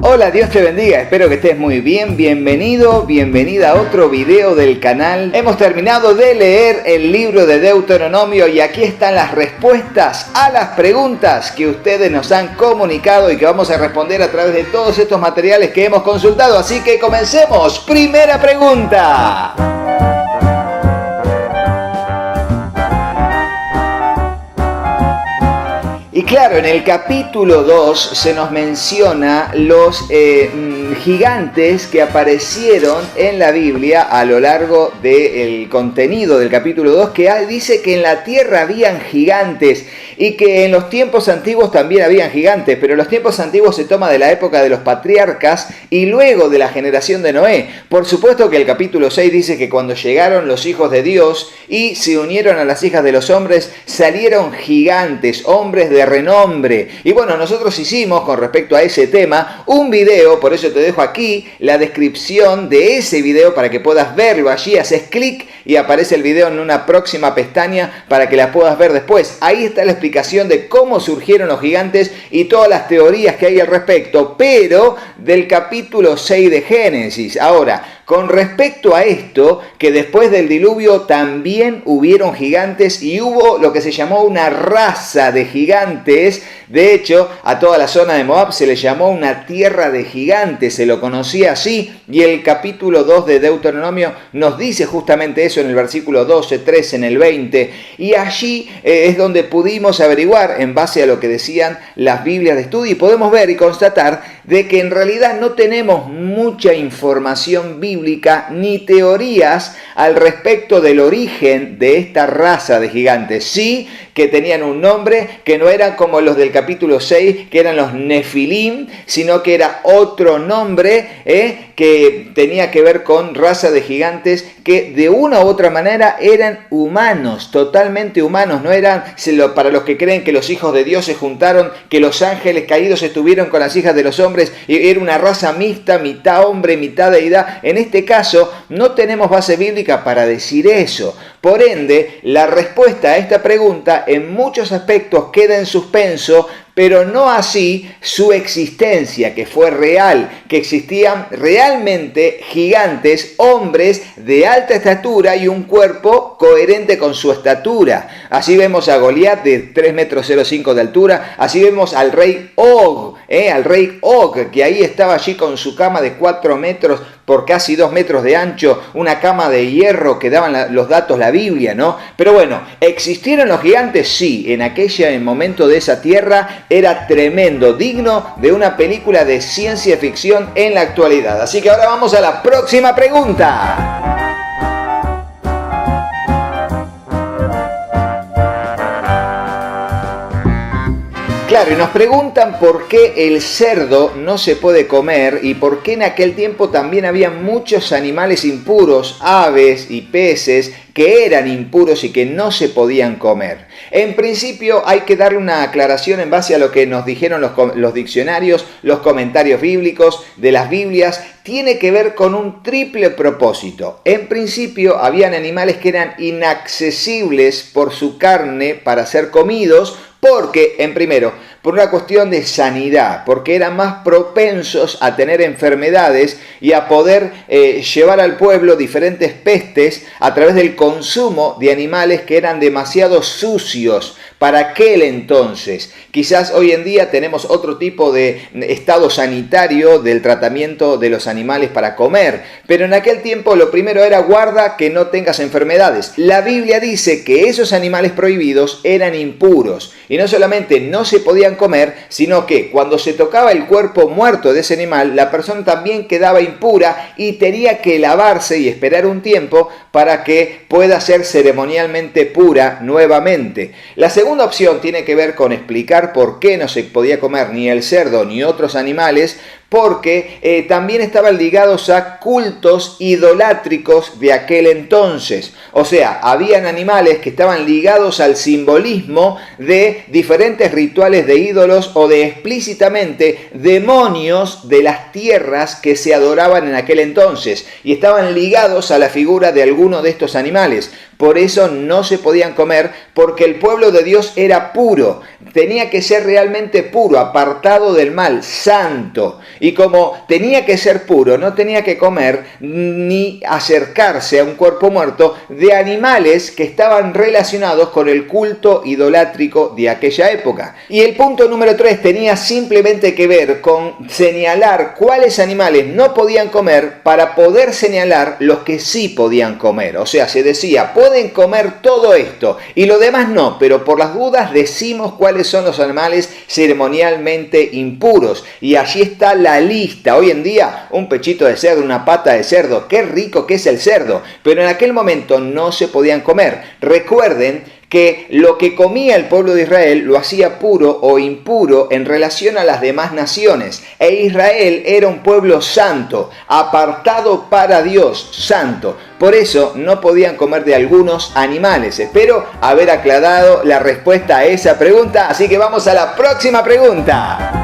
Hola, Dios te bendiga, espero que estés muy bien, bienvenido, bienvenida a otro video del canal. Hemos terminado de leer el libro de Deuteronomio y aquí están las respuestas a las preguntas que ustedes nos han comunicado y que vamos a responder a través de todos estos materiales que hemos consultado. Así que comencemos. Primera pregunta. Y claro, en el capítulo 2 se nos menciona los gigantes que aparecieron en la Biblia a lo largo del contenido del capítulo 2, que dice que en la tierra habían gigantes y que en los tiempos antiguos también habían gigantes, pero en los tiempos antiguos se toma de la época de los patriarcas y luego de la generación de Noé. Por supuesto que el capítulo 6 dice que cuando llegaron los hijos de Dios y se unieron a las hijas de los hombres, salieron gigantes, hombres de renombre. Y bueno, nosotros hicimos con respecto a ese tema un video, por eso te dejo aquí la descripción de ese video para que puedas verlo allí. Haces clic y aparece el video en una próxima pestaña para que la puedas ver después. Ahí está la explicación de cómo surgieron los gigantes y todas las teorías que hay al respecto, pero del capítulo 6 de Génesis. Ahora, con respecto a esto, que después del diluvio también hubieron gigantes y hubo lo que se llamó una raza de gigantes. De hecho, a toda la zona de Moab se le llamó una tierra de gigantes, se lo conocía así, y el capítulo 2 de Deuteronomio nos dice justamente eso en el versículo 12, 13, en el 20, y allí es donde pudimos averiguar en base a lo que decían las Biblias de estudio y podemos ver y constatar de que en realidad no tenemos mucha información bíblica ni teorías al respecto del origen de esta raza de gigantes. Sí que tenían un nombre que no eran como los del capítulo 6, que eran los Nefilim, sino que era otro nombre que tenía que ver con raza de gigantes que de una u otra manera eran humanos, totalmente humanos. No eran, para los que creen que los hijos de Dios se juntaron, que los ángeles caídos estuvieron con las hijas de los hombres, y era una raza mixta, mitad hombre, mitad deidad. En este caso no tenemos base bíblica para decir eso. Por ende, la respuesta a esta pregunta en muchos aspectos queda en suspenso, pero no así su existencia, que fue real, que existían realmente gigantes, hombres de alta estatura y un cuerpo coherente con su estatura. Así vemos a Goliat de 3,05 metros de altura, así vemos al rey Og, que ahí estaba allí con su cama de 4 metros por casi 2 metros de ancho, una cama de hierro que daban los datos la Biblia, ¿no? Pero bueno, ¿existieron los gigantes? Sí, en aquel momento de esa tierra era tremendo, digno de una película de ciencia ficción en la actualidad. Así que ahora vamos a la próxima pregunta. Claro, y nos preguntan por qué el cerdo no se puede comer y por qué en aquel tiempo también había muchos animales impuros, aves y peces que eran impuros y que no se podían comer. En principio hay que darle una aclaración en base a lo que nos dijeron los diccionarios, los comentarios bíblicos de las Biblias. Tiene que ver con un triple propósito. En principio habían animales que eran inaccesibles por su carne para ser comidos, porque, en primero, por una cuestión de sanidad, porque eran más propensos a tener enfermedades y a poder llevar al pueblo diferentes pestes a través del consumo de animales que eran demasiado sucios para aquel entonces. Quizás hoy en día tenemos otro tipo de estado sanitario del tratamiento de los animales para comer, pero en aquel tiempo lo primero era guarda que no tengas enfermedades. La Biblia dice que esos animales prohibidos eran impuros y no solamente no se podían comer, sino que cuando se tocaba el cuerpo muerto de ese animal, la persona también quedaba impura y tenía que lavarse y esperar un tiempo para que pueda ser ceremonialmente pura nuevamente. La segunda opción tiene que ver con explicar por qué no se podía comer ni el cerdo ni otros animales, porque también estaban ligados a cultos idolátricos de aquel entonces. O sea, habían animales que estaban ligados al simbolismo de diferentes rituales de ídolos o de explícitamente demonios de las tierras que se adoraban en aquel entonces y estaban ligados a la figura de alguno de estos animales. Por eso no se podían comer, porque el pueblo de Dios era puro, tenía que ser realmente puro, apartado del mal, santo. Y como tenía que ser puro, no tenía que comer ni acercarse a un cuerpo muerto de animales que estaban relacionados con el culto idolátrico de aquella época. Y el punto número 3 tenía simplemente que ver con señalar cuáles animales no podían comer para poder señalar los que sí podían comer. O sea, se decía, pueden comer todo esto y lo demás no, pero por las dudas decimos cuáles son los animales ceremonialmente impuros. Y allí está la lista. Hoy en día, un pechito de cerdo, una pata de cerdo, qué rico que es el cerdo, pero en aquel momento no se podían comer. Recuerden que lo que comía el pueblo de Israel lo hacía puro o impuro en relación a las demás naciones. E Israel era un pueblo santo, apartado para Dios, santo. Por eso no podían comer de algunos animales. Espero haber aclarado la respuesta a esa pregunta, así que vamos a la próxima pregunta.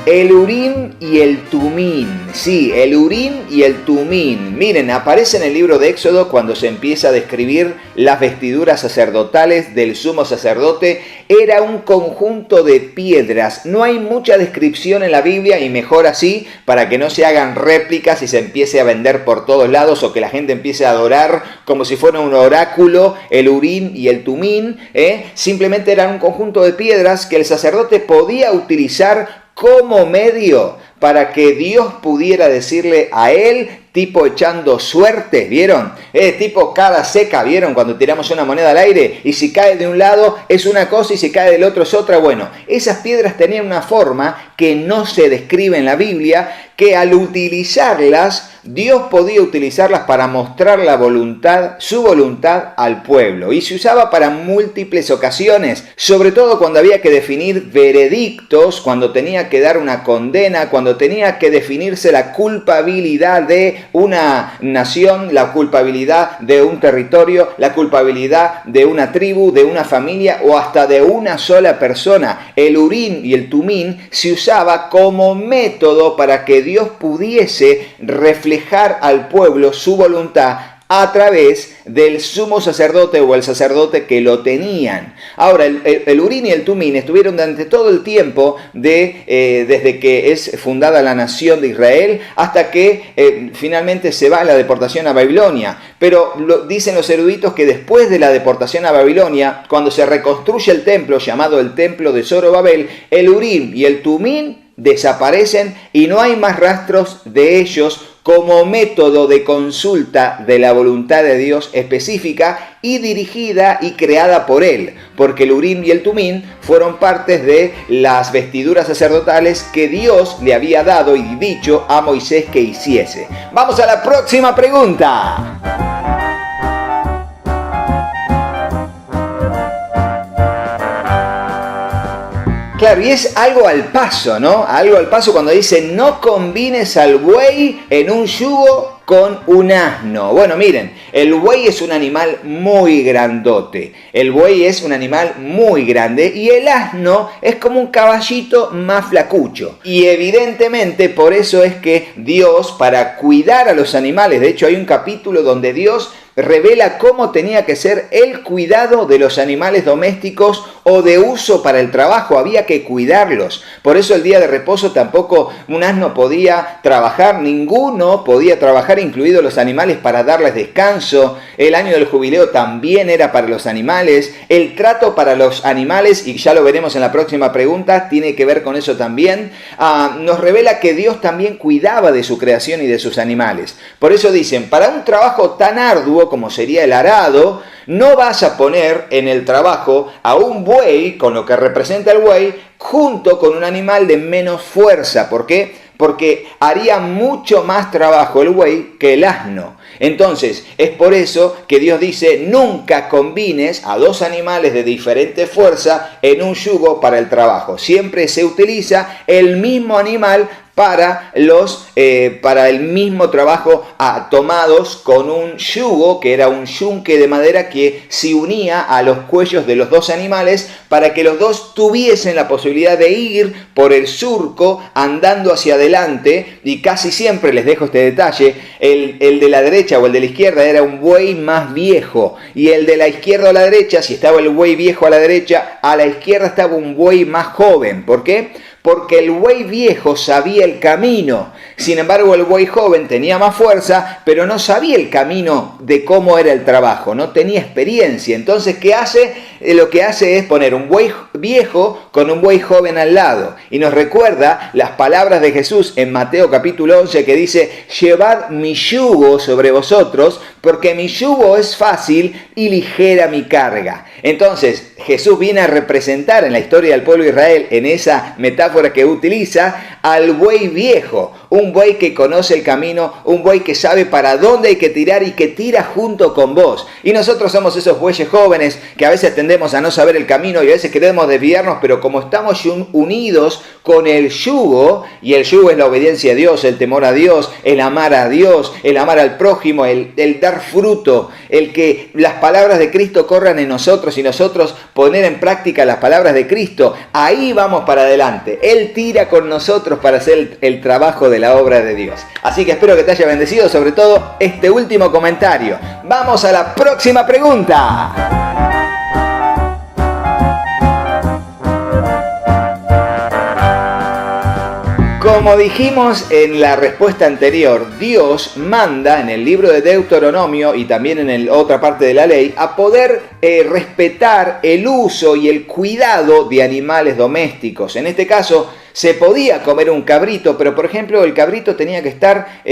El Urim y el Tumín. Sí, el Urim y el Tumín. Miren, aparece en el libro de Éxodo cuando se empieza a describir las vestiduras sacerdotales del sumo sacerdote. Era un conjunto de piedras. No hay mucha descripción en la Biblia y mejor así para que no se hagan réplicas y se empiece a vender por todos lados o que la gente empiece a adorar como si fuera un oráculo el Urim y el Tumín. Simplemente eran un conjunto de piedras que el sacerdote podía utilizar como medio para que Dios pudiera decirle a él, tipo echando suerte, ¿vieron? Tipo cara seca, ¿vieron? Cuando tiramos una moneda al aire y si cae de un lado es una cosa y si cae del otro es otra. Bueno, esas piedras tenían una forma que no se describe en la Biblia, que al utilizarlas, Dios podía utilizarlas para mostrar la voluntad, su voluntad al pueblo. Y se usaba para múltiples ocasiones, sobre todo cuando había que definir veredictos, cuando tenía que dar una condena, cuando tenía que definirse la culpabilidad de una nación, la culpabilidad de un territorio, la culpabilidad de una tribu, de una familia o hasta de una sola persona. El Urim y el Tumín se usaba como método para que Dios pudiese reflejar al pueblo su voluntad a través del sumo sacerdote o el sacerdote que lo tenían. Ahora, el Urim y el Tumín estuvieron durante todo el tiempo desde que es fundada la nación de Israel hasta que finalmente se va a la deportación a Babilonia. Pero dicen los eruditos que después de la deportación a Babilonia, cuando se reconstruye el templo llamado el templo de Zorobabel, el Urim y el Tumín desaparecen y no hay más rastros de ellos como método de consulta de la voluntad de Dios específica y dirigida y creada por él, porque el Urim y el Tumín fueron partes de las vestiduras sacerdotales que Dios le había dado y dicho a Moisés que hiciese. Vamos a la próxima pregunta. Claro, y es algo al paso, ¿no? Algo al paso cuando dice no combines al buey en un yugo con un asno. Bueno, miren, el buey es un animal muy grandote. El buey es un animal muy grande y el asno es como un caballito más flacucho. Y evidentemente por eso es que Dios, para cuidar a los animales, de hecho hay un capítulo donde Dios revela cómo tenía que ser el cuidado de los animales domésticos o de uso para el trabajo. Había que cuidarlos. Por eso el día de reposo tampoco un asno podía trabajar, ninguno podía trabajar, incluidos los animales, para darles descanso. El año del jubileo también era para los animales. El trato para los animales, y ya lo veremos en la próxima pregunta, tiene que ver con eso también. Nos revela que Dios también cuidaba de su creación y de sus animales. Por eso dicen, para un trabajo tan arduo como sería el arado, no vas a poner en el trabajo a un buey, con lo que representa el buey, junto con un animal de menos fuerza. ¿Por qué? Porque haría mucho más trabajo el buey que el asno. Entonces, es por eso que Dios dice, nunca combines a dos animales de diferente fuerza en un yugo para el trabajo. Siempre se utiliza el mismo animal para el mismo trabajo, tomados con un yugo, que era un yunque de madera que se unía a los cuellos de los dos animales para que los dos tuviesen la posibilidad de ir por el surco andando hacia adelante. Y casi siempre, les dejo este detalle, el de la derecha o el de la izquierda era un buey más viejo, y el de la izquierda o la derecha, si estaba el buey viejo a la derecha, a la izquierda estaba un buey más joven. ¿Por qué? Porque el buey viejo sabía el camino. Sin embargo, el buey joven tenía más fuerza, pero no sabía el camino de cómo era el trabajo, no tenía experiencia. Entonces, ¿qué hace? Lo que hace es poner un buey viejo con un buey joven al lado. Y nos recuerda las palabras de Jesús en Mateo capítulo 11, que dice: llevad mi yugo sobre vosotros, porque mi yugo es fácil y ligera mi carga. Entonces, Jesús viene a representar en la historia del pueblo de Israel, en esa metáfora que utiliza, al buey viejo, un buey que conoce el camino, un buey que sabe para dónde hay que tirar y que tira junto con vos. Y nosotros somos esos bueyes jóvenes que a veces tendemos a no saber el camino y a veces queremos desviarnos, pero como estamos unidos con el yugo, y el yugo es la obediencia a Dios, el temor a Dios, el amar a Dios, el amar al prójimo, el dar fruto, el que las palabras de Cristo corran en nosotros y nosotros poner en práctica las palabras de Cristo, ahí vamos para adelante. Él tira con nosotros para hacer el trabajo de la obra de Dios. Así que espero que te haya bendecido, sobre todo este último comentario. Vamos a la próxima pregunta. Como dijimos en la respuesta anterior, Dios manda en el libro de Deuteronomio y también en otra parte de la ley a poder respetar el uso y el cuidado de animales domésticos. En este caso, se podía comer un cabrito, pero por ejemplo el cabrito tenía que estar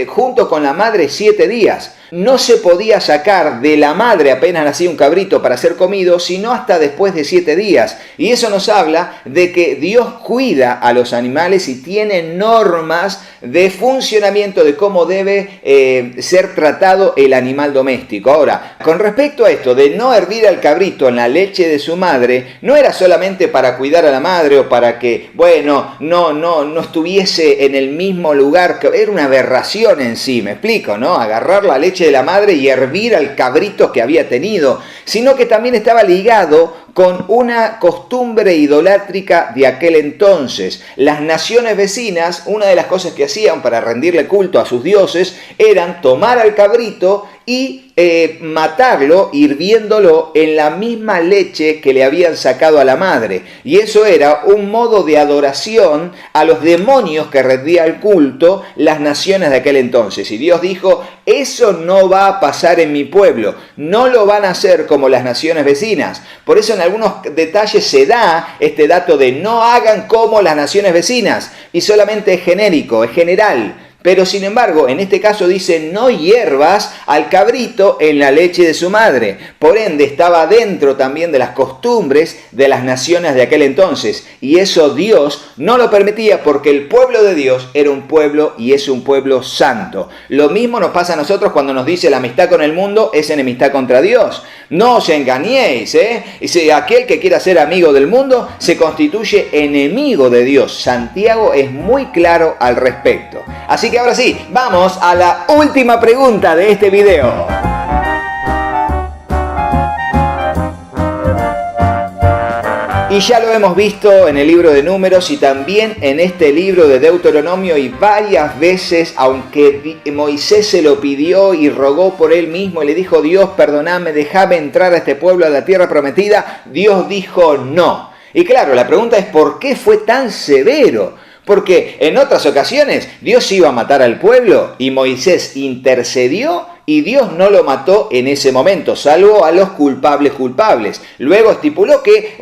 junto con la madre 7 días. No se podía sacar de la madre apenas nacía un cabrito para ser comido, sino hasta después de 7 días. Y eso nos habla de que Dios cuida a los animales y tiene normas de funcionamiento de cómo debe ser tratado el animal doméstico. Ahora, con respecto a esto de no hervir al cabrito en la leche de su madre, no era solamente para cuidar a la madre o para que, no estuviese en el mismo lugar, que era una aberración en sí, me explico, ¿no? Agarrar la leche de la madre y hervir al cabrito que había tenido, sino que también estaba ligado con una costumbre idolátrica de aquel entonces. Las naciones vecinas, una de las cosas que hacían para rendirle culto a sus dioses, eran tomar al cabrito y matarlo hirviéndolo en la misma leche que le habían sacado a la madre. Y eso era un modo de adoración a los demonios que rendía el culto las naciones de aquel entonces. Y Dios dijo: eso no va a pasar en mi pueblo, no lo van a hacer como las naciones vecinas. Por eso en algunos detalles se da este dato de no hagan como las naciones vecinas, y solamente es genérico, es general. Pero sin embargo, en este caso dice: no hiervas al cabrito en la leche de su madre. Por ende, estaba dentro también de las costumbres de las naciones de aquel entonces. Y eso Dios no lo permitía, porque el pueblo de Dios era un pueblo y es un pueblo santo. Lo mismo nos pasa a nosotros cuando nos dice: la amistad con el mundo es enemistad contra Dios. No os engañéis, Y si aquel que quiera ser amigo del mundo se constituye enemigo de Dios. Santiago es muy claro al respecto. Así que ahora sí, vamos a la última pregunta de este video. Y ya lo hemos visto en el libro de Números y también en este libro de Deuteronomio, y varias veces, aunque Moisés se lo pidió y rogó por él mismo y le dijo: Dios, perdóname, déjame entrar a este pueblo a la tierra prometida, Dios dijo no. Y claro, la pregunta es: ¿por qué fue tan severo? Porque en otras ocasiones Dios iba a matar al pueblo y Moisés intercedió y Dios no lo mató en ese momento, salvo a los culpables. Luego estipuló que,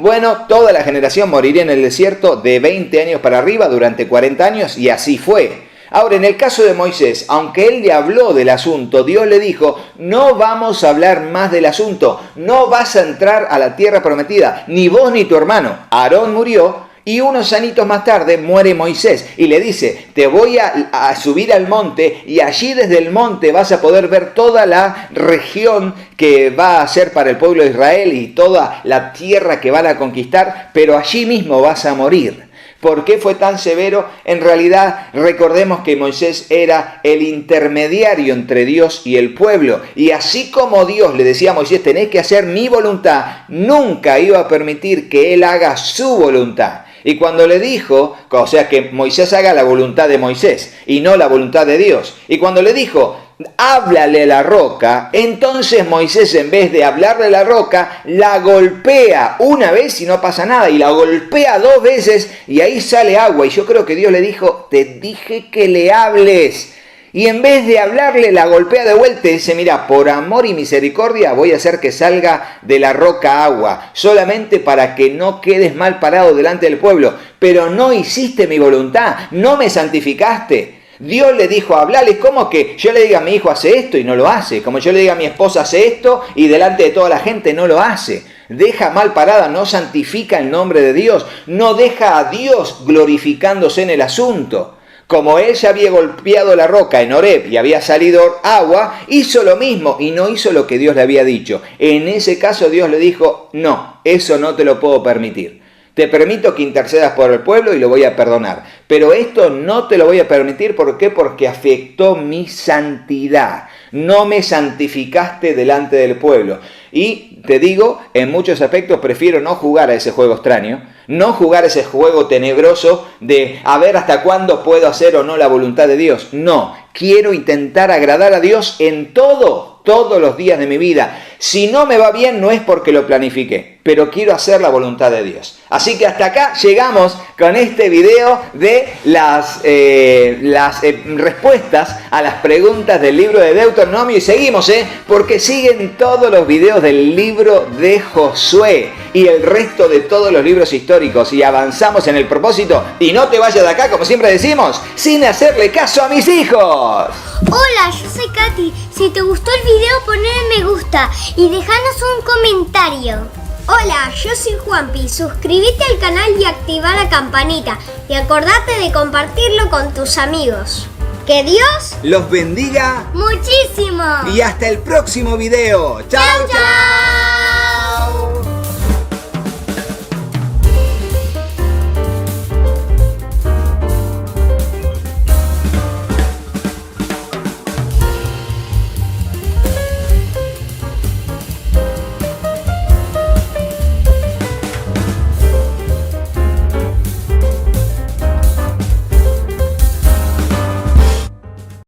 toda la generación moriría en el desierto de 20 años para arriba durante 40 años, y así fue. Ahora, en el caso de Moisés, aunque él le habló del asunto, Dios le dijo: no vamos a hablar más del asunto, no vas a entrar a la tierra prometida, ni vos ni tu hermano. Aarón murió. Y unos añitos más tarde muere Moisés y le dice: te voy a subir al monte, y allí desde el monte vas a poder ver toda la región que va a ser para el pueblo de Israel y toda la tierra que van a conquistar, pero allí mismo vas a morir. ¿Por qué fue tan severo? En realidad, recordemos que Moisés era el intermediario entre Dios y el pueblo. Y así como Dios le decía a Moisés, tenés que hacer mi voluntad, nunca iba a permitir que él haga su voluntad. Y cuando le dijo, o sea, que Moisés haga la voluntad de Moisés y no la voluntad de Dios. Y cuando le dijo, háblale a la roca, entonces Moisés, en vez de hablarle a la roca, la golpea una vez y no pasa nada, y la golpea 2 veces y ahí sale agua. Y yo creo que Dios le dijo, te dije que le hables. Y en vez de hablarle, la golpea de vuelta y dice, mira, por amor y misericordia voy a hacer que salga de la roca agua, solamente para que no quedes mal parado delante del pueblo. Pero no hiciste mi voluntad, no me santificaste. Dios le dijo, hablale, como que yo le diga a mi hijo hace esto y no lo hace, como yo le diga a mi esposa hace esto y delante de toda la gente no lo hace. Deja mal parada, no santifica el nombre de Dios, no deja a Dios glorificándose en el asunto. Como él ya había golpeado la roca en Horeb y había salido agua, hizo lo mismo y no hizo lo que Dios le había dicho. En ese caso Dios le dijo, no, eso no te lo puedo permitir. Te permito que intercedas por el pueblo y lo voy a perdonar. Pero esto no te lo voy a permitir, ¿por qué? Porque afectó mi santidad. No me santificaste delante del pueblo. Y te digo, en muchos aspectos prefiero no jugar a ese juego extraño, no jugar ese juego tenebroso de a ver hasta cuándo puedo hacer o no la voluntad de Dios. No, quiero intentar agradar a Dios en todos los días de mi vida. Si no me va bien, no es porque lo planifiqué, pero quiero hacer la voluntad de Dios. Así que hasta acá llegamos con este video de las respuestas a las preguntas del libro de Deuteronomio. Y seguimos, porque siguen todos los videos del libro de Josué y el resto de todos los libros históricos. Y avanzamos en el propósito. Y no te vayas de acá, como siempre decimos, sin hacerle caso a mis hijos. Hola, yo soy Katy. Si te gustó el video, ponle me gusta y déjanos un comentario. Hola, yo soy Juanpi. Suscríbete al canal y activa la campanita. Y acordate de compartirlo con tus amigos. Que Dios los bendiga muchísimo. Y hasta el próximo video. ¡Chao, chao!